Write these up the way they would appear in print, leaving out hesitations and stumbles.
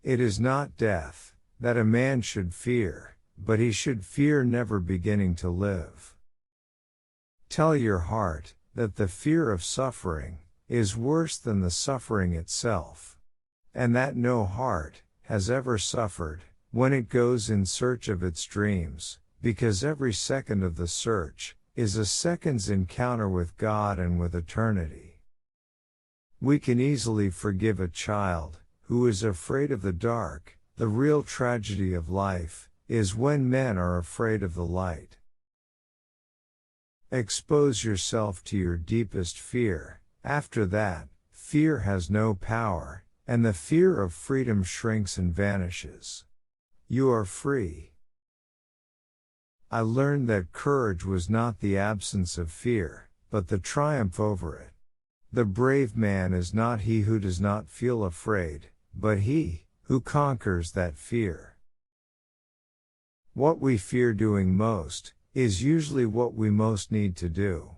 It is not death that a man should fear, but he should fear never beginning to live. Tell your heart that the fear of suffering is worse than the suffering itself, and that no heart has ever suffered when it goes in search of its dreams, because every second of the search is a second's encounter with God and with eternity. We can easily forgive a child who is afraid of the dark. The real tragedy of life is when men are afraid of the light. Expose yourself to your deepest fear. After that, fear has no power, and the fear of freedom shrinks and vanishes. You are free. I learned that courage was not the absence of fear, but the triumph over it. The brave man is not he who does not feel afraid, but he who conquers that fear. What we fear doing most is usually what we most need to do.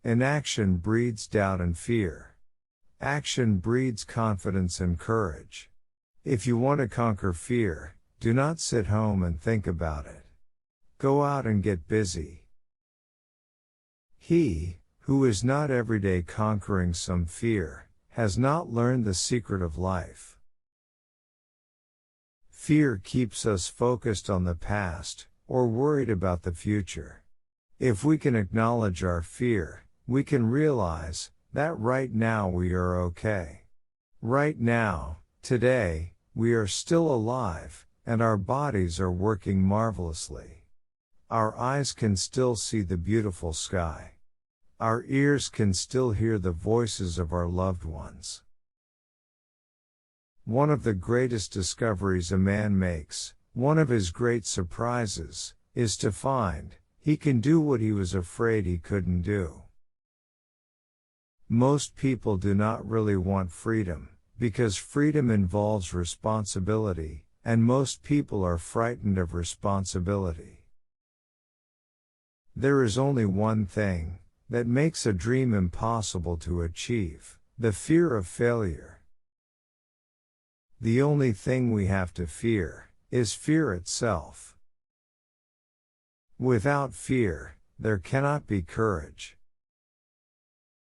Inaction breeds doubt and fear. Action breeds confidence and courage. If you want to conquer fear, do not sit home and think about it. Go out and get busy. He who is not every day conquering some fear has not learned the secret of life. Fear keeps us focused on the past, or worried about the future. If we can acknowledge our fear, we can realize that right now we are okay. Right now, today, we are still alive, and our bodies are working marvelously. Our eyes can still see the beautiful sky. Our ears can still hear the voices of our loved ones. One of the greatest discoveries a man makes, one of his great surprises, is to find he can do what he was afraid he couldn't do. Most people do not really want freedom, because freedom involves responsibility, and most people are frightened of responsibility. There is only one thing that makes a dream impossible to achieve: the fear of failure. The only thing we have to fear is fear itself. Without fear, there cannot be courage.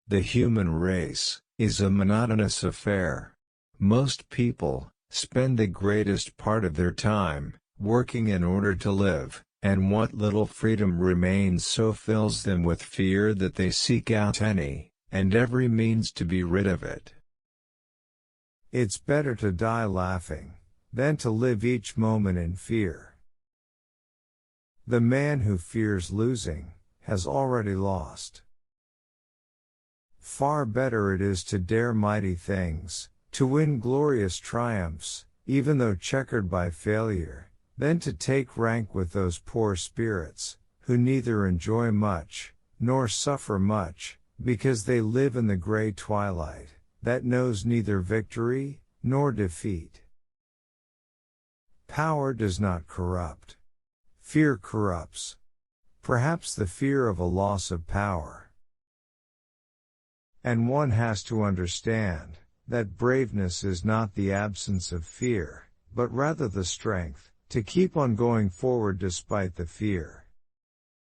The human race is a monotonous affair. Most people spend the greatest part of their time working in order to live, and what little freedom remains so fills them with fear that they seek out any and every means to be rid of it. It's better to die laughing than to live each moment in fear. The man who fears losing has already lost. Far better it is to dare mighty things, to win glorious triumphs, even though checkered by failure, than to take rank with those poor spirits, who neither enjoy much, nor suffer much, because they live in the gray twilight, that knows neither victory, nor defeat. Power does not corrupt. Fear corrupts. Perhaps the fear of a loss of power. And one has to understand that braveness is not the absence of fear, but rather the strength to keep on going forward despite the fear.